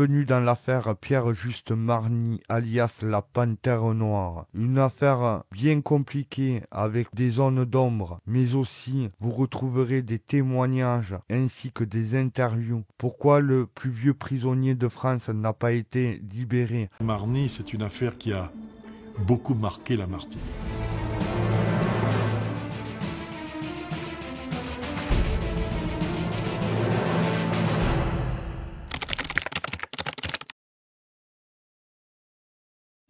bienvenue dans l'affaire Pierre-Juste Marny, alias la Panthère Noire. Une affaire bien compliquée avec des zones d'ombre, mais aussi vous retrouverez des témoignages ainsi que des interviews. Pourquoi le plus vieux prisonnier de France n'a pas été libéré? Marny, c'est une affaire qui a beaucoup marqué la Martinique.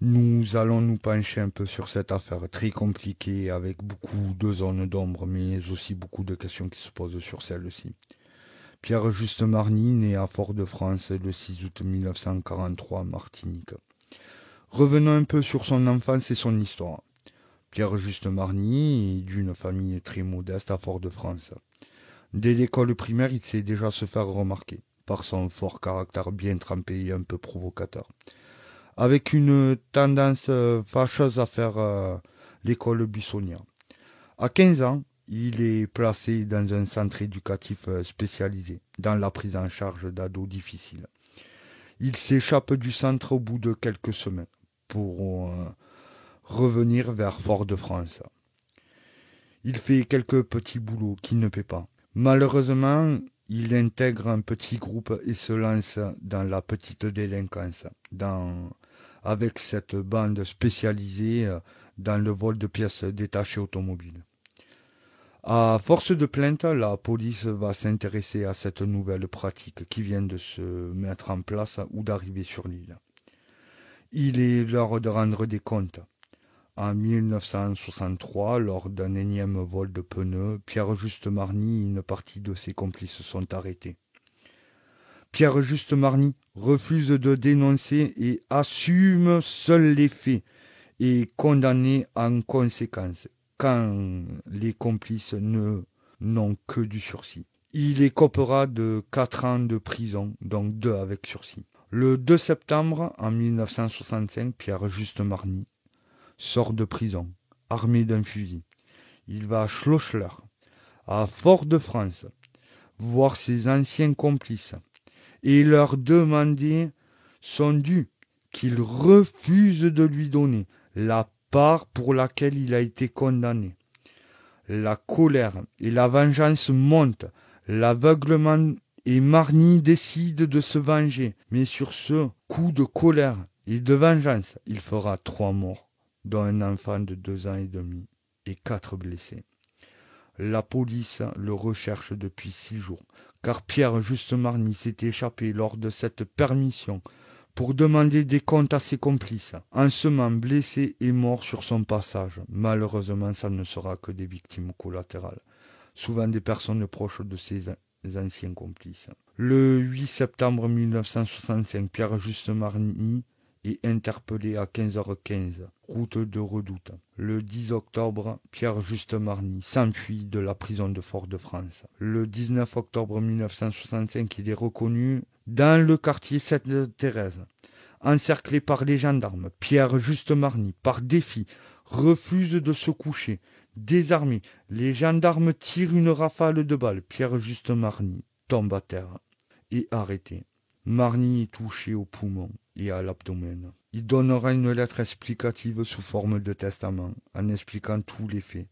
Nous allons nous pencher un peu sur cette affaire très compliquée avec beaucoup de zones d'ombre, mais aussi beaucoup de questions qui se posent sur celle-ci. Pierre-Juste Marny, né à Fort-de-France le 6 août 1943 à Martinique. Revenons un peu sur son enfance et son histoire. Pierre-Juste Marny est d'une famille très modeste à Fort-de-France. Dès l'école primaire, il sait déjà se faire remarquer, par son fort caractère bien trempé et un peu provocateur. Avec une tendance fâcheuse à faire l'école buissonnière. À 15 ans, il est placé dans un centre éducatif spécialisé, dans la prise en charge d'ados difficiles. Il s'échappe du centre au bout de quelques semaines, pour revenir vers Fort-de-France. Il fait quelques petits boulots qui ne paient pas. Malheureusement, il intègre un petit groupe et se lance dans la petite délinquance, avec cette bande spécialisée dans le vol de pièces détachées automobiles. À force de plaintes, la police va s'intéresser à cette nouvelle pratique qui vient de se mettre en place ou d'arriver sur l'île. Il est l'heure de rendre des comptes. En 1963, lors d'un énième vol de pneus, Pierre-Juste Marny et une partie de ses complices sont arrêtés. Pierre-Juste Marny refuse de dénoncer et assume seul les faits et est condamné en conséquence, quand les complices n'ont que du sursis. Il écopera de 4 ans de prison, donc 2 avec sursis. Le 2 septembre en 1965, Pierre-Juste Marny sort de prison, armé d'un fusil. Il va à Schlossler, à Fort-de-France, voir ses anciens complices et leur demander son dû, qu'ils refusent de lui donner la part pour laquelle il a été condamné. La colère et la vengeance montent, l'aveuglement, et Marny décide de se venger. Mais sur ce coup de colère et de vengeance, il fera 3 morts, dont un enfant de 2 ans et demi et 4 blessés. La police le recherche depuis 6 jours, car Pierre-Juste Marny s'est échappé lors de cette permission pour demander des comptes à ses complices. Un semin blessé et mort sur son passage. Malheureusement, ça ne sera que des victimes collatérales, souvent des personnes proches de ses anciens complices. Le 8 septembre 1965, Pierre-Juste Marny est interpellé à 15h15, route de Redoute. Le 10 octobre, Pierre-Juste Marny s'enfuit de la prison de Fort-de-France. Le 19 octobre 1965, il est reconnu dans le quartier Sainte-Thérèse. Encerclé par les gendarmes, Pierre-Juste Marny, par défi, refuse de se coucher. Désarmé, les gendarmes tirent une rafale de balles. Pierre-Juste Marny tombe à terre et arrêté. Marny est touché au poumon et à l'abdomen. Il donnera une lettre explicative sous forme de testament, en expliquant tous les faits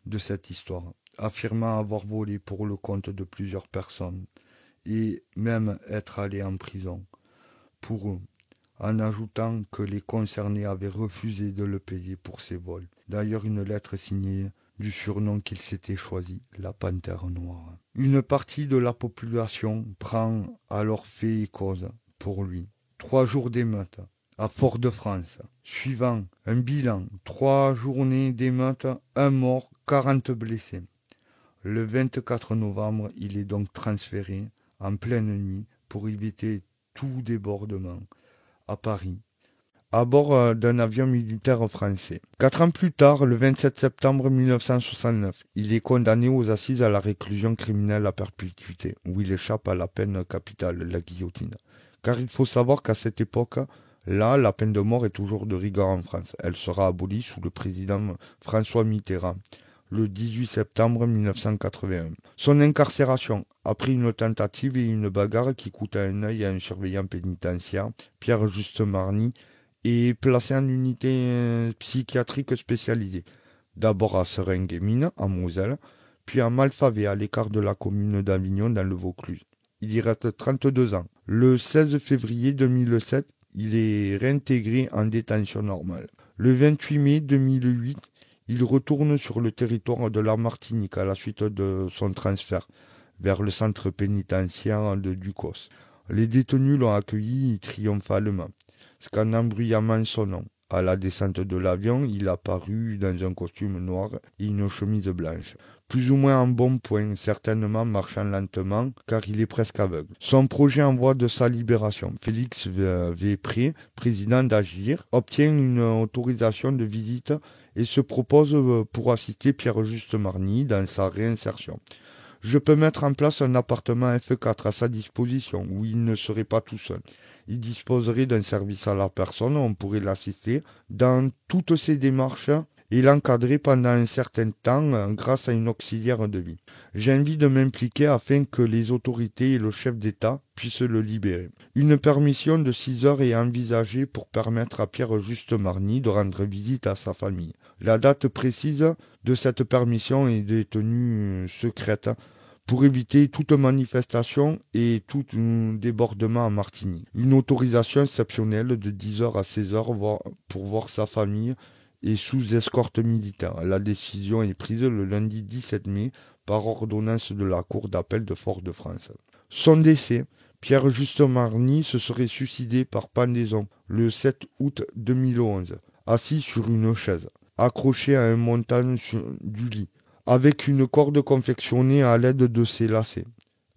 de cette histoire, affirmant avoir volé pour le compte de plusieurs personnes et même être allé en prison pour eux, en ajoutant que les concernés avaient refusé de le payer pour ses vols. D'ailleurs, une lettre signée du surnom qu'il s'était choisi, la Panthère Noire. Une partie de la population prend alors fait et cause pour lui. 3 jours d'émeute à Fort-de-France, suivant un bilan, 3 journées d'émeute, 1 mort, 40 blessés. Le 24 novembre, il est donc transféré en pleine nuit pour éviter tout débordement à Paris, à bord d'un avion militaire français. 4 ans plus tard, le 27 septembre 1969, il est condamné aux assises à la réclusion criminelle à perpétuité, où il échappe à la peine capitale, la guillotine. Car il faut savoir qu'à cette époque-là, la peine de mort est toujours de rigueur en France. Elle sera abolie sous le président François Mitterrand, le 18 septembre 1981. Son incarcération, après une tentative et une bagarre qui coûte un œil à un surveillant pénitentiaire, Pierre-Juste Marny, est placé en unité psychiatrique spécialisée. D'abord à Seringues-et-Mines, en Moselle, puis à Malfavet, à l'écart de la commune d'Avignon, dans le Vaucluse. Il y reste 32 ans. Le 16 février 2007, il est réintégré en détention normale. Le 28 mai 2008, il retourne sur le territoire de la Martinique à la suite de son transfert vers le centre pénitentiaire de Ducos. Les détenus l'ont accueilli triomphalement, scandant bruyamment son nom. À la descente de l'avion, il apparut dans un costume noir et une chemise blanche. Plus ou moins en bon point, certainement marchant lentement, car il est presque aveugle. Son projet en voie de sa libération, Félix Vépré, président d'Agir, obtient une autorisation de visite et se propose pour assister Pierre-Juste Marny dans sa réinsertion. Je peux mettre en place un appartement F4 à sa disposition, où il ne serait pas tout seul. Il disposerait d'un service à la personne, on pourrait l'assister dans toutes ses démarches et l'encadrer pendant un certain temps grâce à une auxiliaire de vie. J'ai envie de m'impliquer afin que les autorités et le chef d'État puissent le libérer. Une permission de 6 heures est envisagée pour permettre à Pierre-Juste Marny de rendre visite à sa famille. La date précise de cette permission est détenue secrète pour éviter toute manifestation et tout débordement en Martinique. Une autorisation exceptionnelle de 10 heures à 16 heures pour voir sa famille et sous escorte militaire. La décision est prise le lundi 17 mai par ordonnance de la Cour d'appel de Fort-de-France. Son décès, Pierre-Juste Marny se serait suicidé par pendaison le 7 août 2011, assis sur une chaise, accroché à un montant du lit, avec une corde confectionnée à l'aide de ses lacets.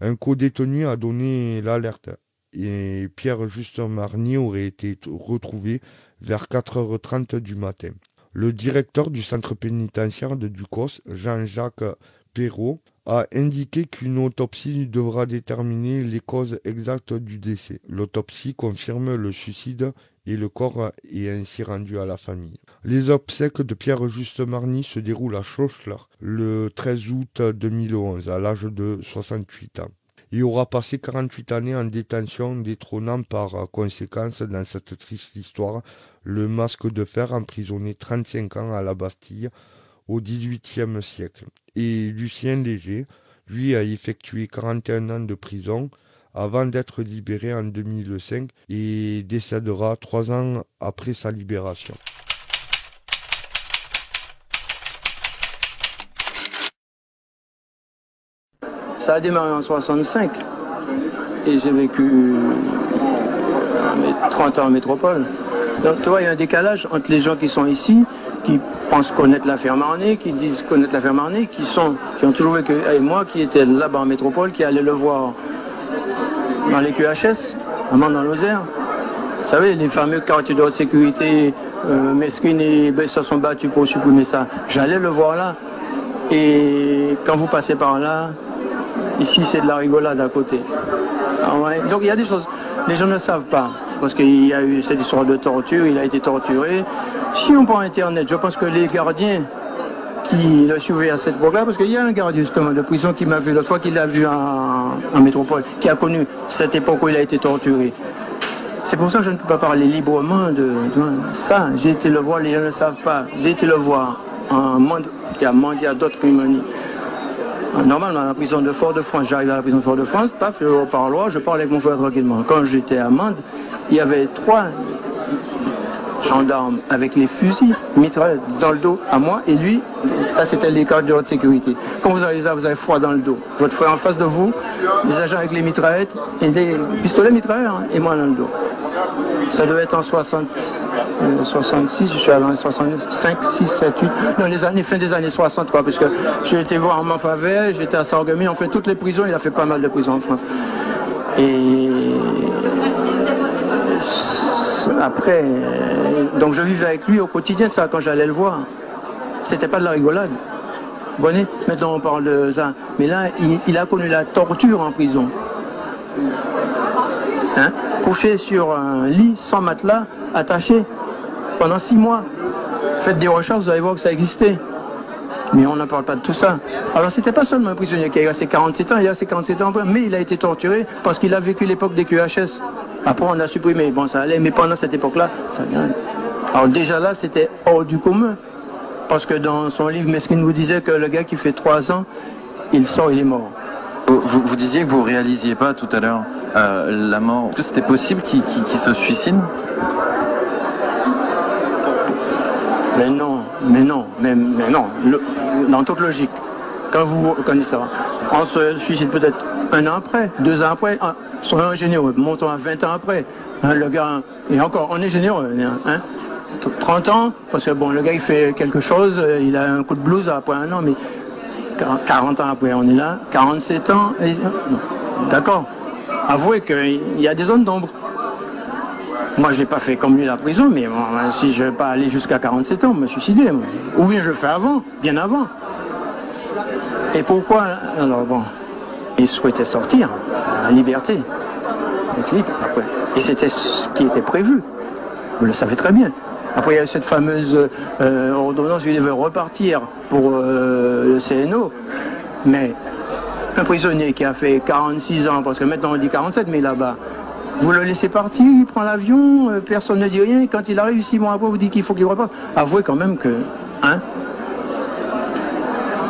Un co-détenu a donné l'alerte et Pierre-Juste Marny aurait été retrouvé vers 4h30 du matin. Le directeur du centre pénitentiaire de Ducos, Jean-Jacques Perrault, a indiqué qu'une autopsie devra déterminer les causes exactes du décès. L'autopsie confirme le suicide et le corps est ainsi rendu à la famille. Les obsèques de Pierre-Juste Marny se déroulent à Chauchelard le 13 août 2011, à l'âge de 68 ans. Il aura passé 48 années en détention, détrônant par conséquence dans cette triste histoire le masque de fer, emprisonné 35 ans à la Bastille au XVIIIe siècle. Et Lucien Léger, lui, a effectué 41 ans de prison avant d'être libéré en 2005 et décédera 3 ans après sa libération. Ça a démarré en 65 et j'ai vécu 30 ans en métropole. Donc tu vois, il y a un décalage entre les gens qui sont ici, qui pensent connaître l'affaire Marny, qui disent connaître l'affaire Marny, qui ont toujours vécu avec moi, qui étaient là-bas en métropole, qui allaient le voir dans les QHS, à Mans-dans-Lozère. Vous savez, les fameux quartiers de haute sécurité, Mesquine et Bessa se sont battus pour supprimer ça. J'allais le voir là. Et quand vous passez par là, ici c'est de la rigolade à côté. Ah ouais. Donc il y a des choses, les gens ne savent pas. Parce qu'il y a eu cette histoire de torture, il a été torturé. Si on prend Internet, je pense que les gardiens qui le suivaient à cette époque-là, parce qu'il y a un gardien justement de prison qui m'a vu la fois qu'il l'a vu en métropole, qui a connu cette époque où il a été torturé. C'est pour ça que je ne peux pas parler librement de ça. J'ai été le voir, les gens ne le savent pas. J'ai été le voir en monde qui a mandé à d'autres criminels. Normalement, à la prison de Fort-de-France, j'arrive à la prison de Fort-de-France, paf, au parloir, je parle avec mon frère tranquillement. Quand j'étais à Mende, il y avait 3 gendarmes avec les fusils, mitraillettes dans le dos à moi, et lui, ça c'était les cadres de haute sécurité. Quand vous avez ça, vous avez froid dans le dos. Votre frère en face de vous, les agents avec les mitraillettes, et les pistolets mitrailleurs, et moi dans le dos. Ça devait être en 66, je suis allé en 65, 6, 7, 8, dans les années, fin des années 60, quoi, parce que j'ai été voir en Manfavet, j'étais à Sarreguemines, on fait toutes les prisons, il a fait pas mal de prisons en France. Et après, donc je vivais avec lui au quotidien de ça, quand j'allais le voir. C'était pas de la rigolade. Vous voyez, maintenant on parle de ça. Mais là, il a connu la torture en prison. Hein? Couché sur un lit sans matelas, attaché pendant 6 mois. Faites des recherches, vous allez voir que ça existait. Mais on n'en parle pas de tout ça. Alors c'était pas seulement un prisonnier qui a resté 47 ans, il a resté 47 ans, mais il a été torturé parce qu'il a vécu l'époque des QHS. Après on a supprimé, bon ça allait, mais pendant cette époque-là, ça vient. Alors déjà là, c'était hors du commun. Parce que dans son livre, Mesquine vous disait que le gars qui fait 3 ans, il sort, il est mort. Vous disiez que vous ne réalisiez pas tout à l'heure la mort. Est-ce que c'était possible qu'il se suicide? Mais non. Dans toute logique, quand vous connaissez ça, on se suicide peut-être 1 an après, 2 ans après, soyons généreux, montons à 20 ans après. Hein, le gars, et encore, on est généreux, hein, 30 ans, parce que bon, le gars il fait quelque chose, il a un coup de blues après 1 an, mais 40 ans après, on est là, 47 ans, d'accord. Avouez qu'il y a des zones d'ombre. Moi, j'ai pas fait comme lui la prison, mais bon, si je vais pas aller jusqu'à 47 ans, me suicider, moi. Ou bien je le fais avant, bien avant. Et pourquoi? Alors bon, il souhaitait sortir, la liberté, être libre après. Et c'était ce qui était prévu. Vous le savez très bien. Après, il y a cette fameuse ordonnance, il devait repartir pour le CNO. Mais un prisonnier qui a fait 46 ans, parce que maintenant on dit 47, mais là-bas, vous le laissez partir, il prend l'avion, personne ne dit rien. Quand il arrive 6 mois après, vous dites qu'il faut qu'il reparte. Avouez quand même que... Hein?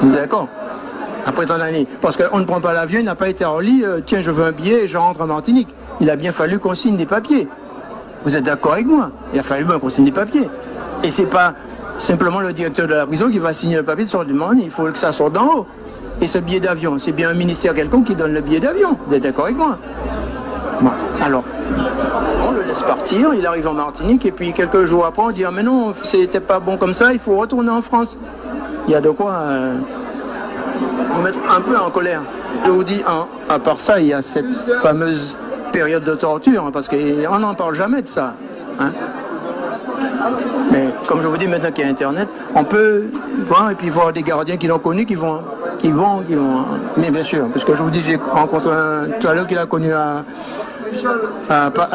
D'accord? Après tant d'années. Parce qu'on ne prend pas l'avion, il n'a pas été en lit, tiens, je veux un billet et je rentre en Martinique. Il a bien fallu qu'on signe des papiers. Vous êtes d'accord avec moi? Il a fallu qu'on signe des papiers. Et c'est pas simplement le directeur de la prison qui va signer le papier de sortie de Martinique. Il faut que ça sorte d'en haut. Et ce billet d'avion, c'est bien un ministère quelconque qui donne le billet d'avion. Vous êtes d'accord avec moi? Bon, alors, on le laisse partir, il arrive en Martinique, et puis quelques jours après, on dit, ah mais non, c'était pas bon comme ça, il faut retourner en France. Il y a de quoi vous mettre un peu en colère. Je vous dis, à part ça, il y a cette fameuse période de torture, parce qu'on n'en parle jamais de ça. Hein. Mais comme je vous dis, maintenant qu'il y a Internet, on peut voir, et puis voir des gardiens qui l'ont connu, qui vont. Mais bien sûr, parce que je vous dis, j'ai rencontré un tout à l'heure qu'il a connu à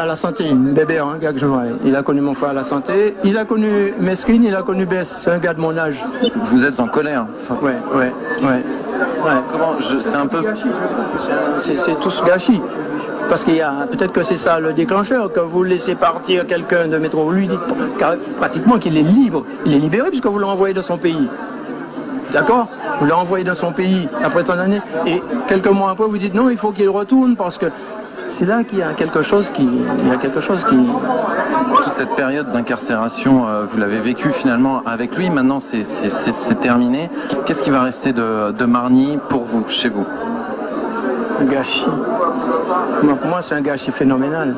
la santé, une bébé, un gars que je vois. Il a connu mon frère à la santé, il a connu Mesquine, il a connu Bess, c'est un gars de mon âge. Vous êtes en colère? Ouais. Comment c'est un peu... C'est tout ce gâchis. Parce qu'il y a, peut-être que c'est ça le déclencheur, que vous laissez partir quelqu'un de métro, vous lui dites pratiquement qu'il est libre, il est libéré puisque vous l'envoyez de son pays. D'accord? Vous l'avez envoyé dans son pays après tant d'années, et quelques mois après vous dites non, il faut qu'il retourne parce que c'est là qu'il y a quelque chose qui... Toute cette période d'incarcération, vous l'avez vécu finalement avec lui, maintenant c'est terminé. Qu'est-ce qui va rester de Marny pour vous, chez vous? Un gâchis. Pour moi c'est un gâchis phénoménal.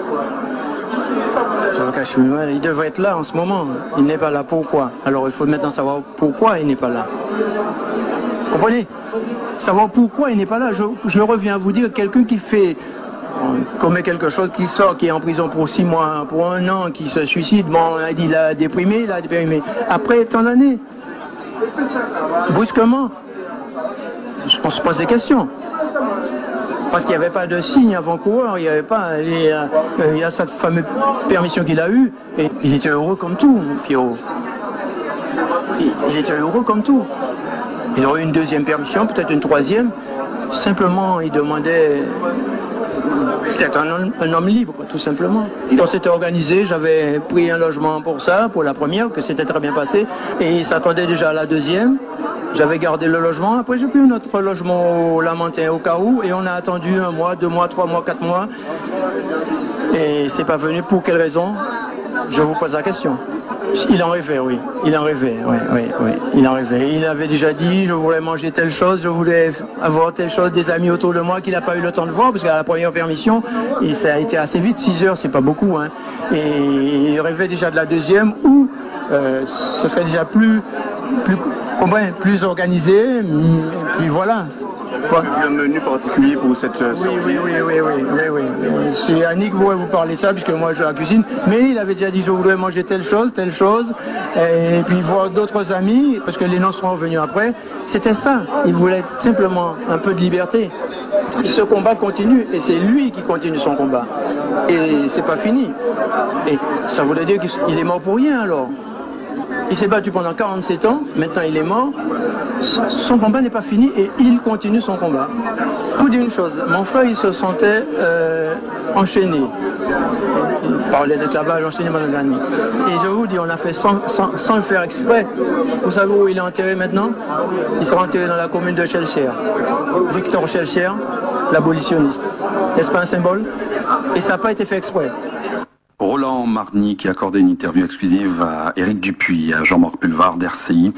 Il devrait être là en ce moment. Il n'est pas là. Pourquoi? Alors il faut maintenant savoir pourquoi il n'est pas là. Vous comprenez? Savoir pourquoi il n'est pas là. Je reviens à vous dire, quelqu'un qui commet quelque chose, qui sort, qui est en prison pour 6 mois, pour 1 an, qui se suicide, bon, il a déprimé. Après tant d'années, brusquement, on se pose des questions. Parce qu'il n'y avait pas de signe avant-coureur, il y a cette fameuse permission qu'il a eue, et il était heureux comme tout, Pierrot. Il était heureux comme tout. Il aurait eu une 2e permission, peut-être une 3e. Simplement, il demandait peut-être un homme libre, tout simplement. On s'était organisé, j'avais pris un logement pour ça, pour la première, que c'était très bien passé, et il s'attendait déjà à la 2e. J'avais gardé le logement, après j'ai pris un autre logement au Lamentin au cas où, et on a attendu 1 mois, 2 mois, 3 mois, 4 mois, et c'est pas venu. Pour quelle raison? Je vous pose la question. Il en rêvait, oui. Il en rêvait, oui. Il en rêvait. Il avait déjà dit, je voulais manger telle chose, je voulais avoir telle chose, des amis autour de moi qu'il n'a pas eu le temps de voir, parce qu'à la première permission, et ça a été assez vite, 6 heures, c'est pas beaucoup, hein. Et il rêvait déjà de la 2e, où ce serait déjà plus organisé, et puis voilà. Un menu particulier pour cette sortie? Oui. C'est Annick qui pourrait vous parler de ça, puisque moi je la cuisine. Mais il avait déjà dit, je voudrais manger telle chose, et puis voir d'autres amis, parce que les noms seront venus après. C'était ça. Il voulait simplement un peu de liberté. Et ce combat continue, et c'est lui qui continue son combat. Et c'est pas fini. Et ça voulait dire qu'il est mort pour rien alors. Il s'est battu pendant 47 ans, maintenant il est mort. Son combat n'est pas fini et il continue son combat. Je vous dis une chose, mon frère il se sentait enchaîné. Il parlait d'esclavage enchaîné pendant des années. Et je vous dis, on a fait sans le faire exprès. Vous savez où il est enterré maintenant? Il sera enterré dans la commune de Schellcher. Victor Schellcher, l'abolitionniste. N'est-ce pas un symbole? Et ça n'a pas été fait exprès. Roland Marny qui a accordé une interview exclusive à Éric Dupuis, à Jean-Marc Pulvar d'RCI,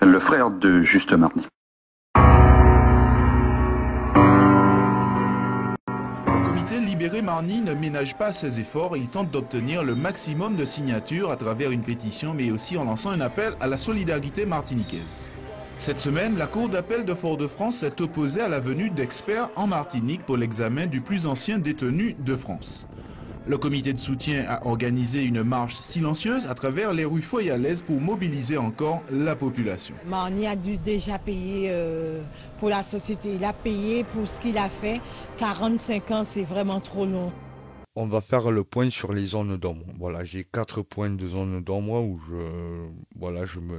le frère de Juste Marny. Le comité Libéré Marny ne ménage pas ses efforts, il tente d'obtenir le maximum de signatures à travers une pétition mais aussi en lançant un appel à la solidarité martiniquaise. Cette semaine, la Cour d'appel de Fort-de-France s'est opposée à la venue d'experts en Martinique pour l'examen du plus ancien détenu de France. Le comité de soutien a organisé une marche silencieuse à travers les rues foyalaises pour mobiliser encore la population. Marny a dû déjà payer pour la société. Il a payé pour ce qu'il a fait. 45 ans, c'est vraiment trop long. On va faire le point sur les zones d'ombre. Voilà, j'ai 4 points de zones d'ombre où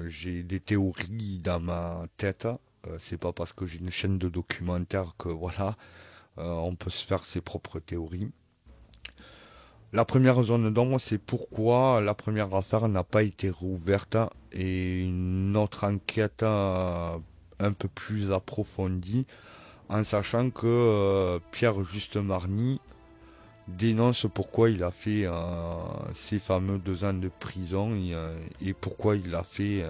j'ai des théories dans ma tête. C'est pas parce que j'ai une chaîne de documentaires que on peut se faire ses propres théories. La première zone d'ombre, c'est pourquoi la première affaire n'a pas été rouverte et une autre enquête un peu plus approfondie, en sachant que Pierre-Juste Marny dénonce pourquoi il a fait ces fameux 2 ans de prison et pourquoi il a fait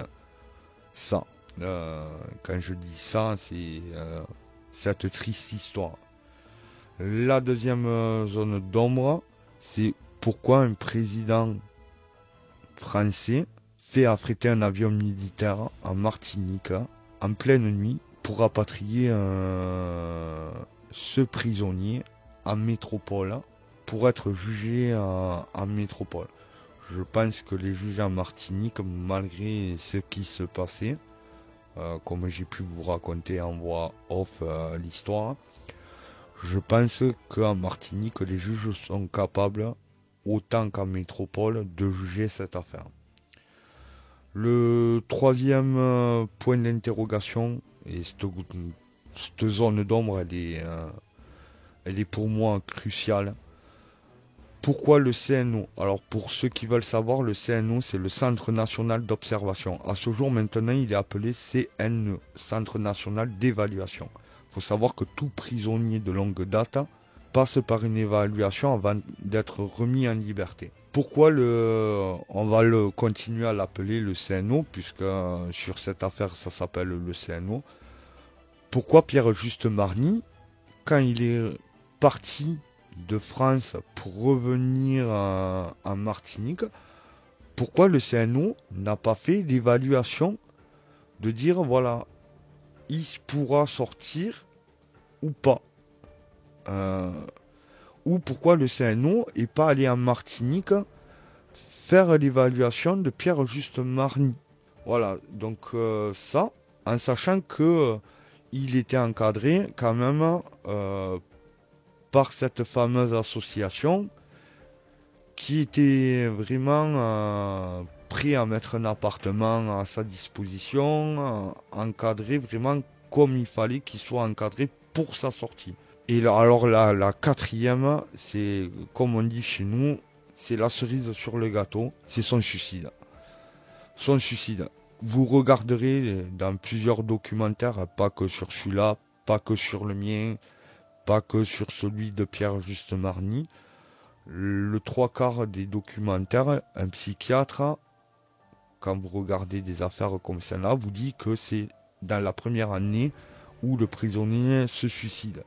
ça. Quand je dis ça, c'est cette triste histoire. La deuxième zone d'ombre, c'est pourquoi un président français fait affréter un avion militaire en Martinique en pleine nuit pour rapatrier ce prisonnier en métropole pour être jugé en métropole. Je pense que les juges en Martinique, malgré ce qui se passait, comme j'ai pu vous raconter en voix off l'histoire, je pense qu'en Martinique, les juges sont capables, autant qu'en métropole, de juger cette affaire. Le troisième point d'interrogation, et cette zone d'ombre, elle est pour moi cruciale. Pourquoi le CNO? Alors pour ceux qui veulent savoir, le CNO, c'est le Centre National d'Observation. À ce jour, maintenant, il est appelé CNE, Centre National d'Évaluation. Il faut savoir que tout prisonnier de longue date passe par une évaluation avant d'être remis en liberté. Pourquoi on va continuer à l'appeler le CNO, puisque sur cette affaire ça s'appelle le CNO. Pourquoi Pierre-Juste Marny, quand il est parti de France pour revenir en Martinique, pourquoi le CNO n'a pas fait l'évaluation de dire voilà, il pourra sortir ou pas. Ou pourquoi le CNO n'est pas allé en Martinique faire l'évaluation de Pierre-Juste Marny. Voilà, donc ça, en sachant que il était encadré quand même par cette fameuse association qui était vraiment prêt à mettre un appartement à sa disposition, encadré vraiment comme il fallait qu'il soit encadré pour sa sortie. Et alors la quatrième, c'est comme on dit chez nous, c'est la cerise sur le gâteau, c'est son suicide. Son suicide. Vous regarderez dans plusieurs documentaires, pas que sur celui-là, pas que sur le mien, pas que sur celui de Pierre-Juste Marny. Le 3/4 des documentaires, un psychiatre, quand vous regardez des affaires comme celle-là, vous dit que c'est dans la première année où le prisonnier se suicide.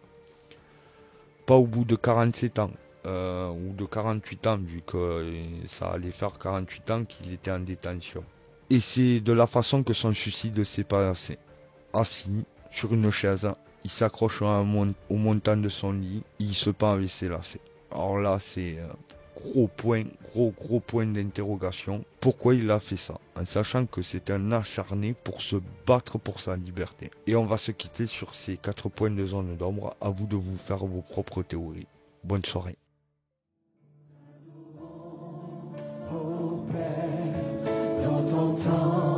Pas au bout de 47 ans, ou de 48 ans, vu que ça allait faire 48 ans qu'il était en détention. Et c'est de la façon que son suicide s'est passé. Assis sur une chaise, il s'accroche au montant de son lit, il se pend avec ses lacets. Alors là, c'est gros point d'interrogation. Pourquoi il a fait ça? En sachant que c'est un acharné pour se battre pour sa liberté. Et on va se quitter sur ces 4 points de zone d'ombre. À vous de vous faire vos propres théories. Bonne soirée. Au Père, dans ton temps.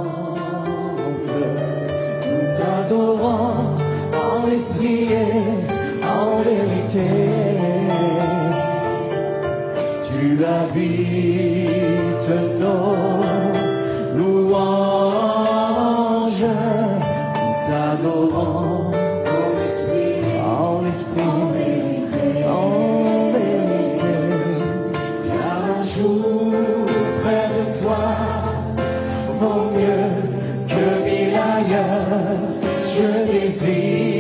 en esprit et en vérité. Tu habites nos louanges, t'adorons en esprit, en vérité, car un jour près de toi vaut mieux que 1000 ailleurs. Je désire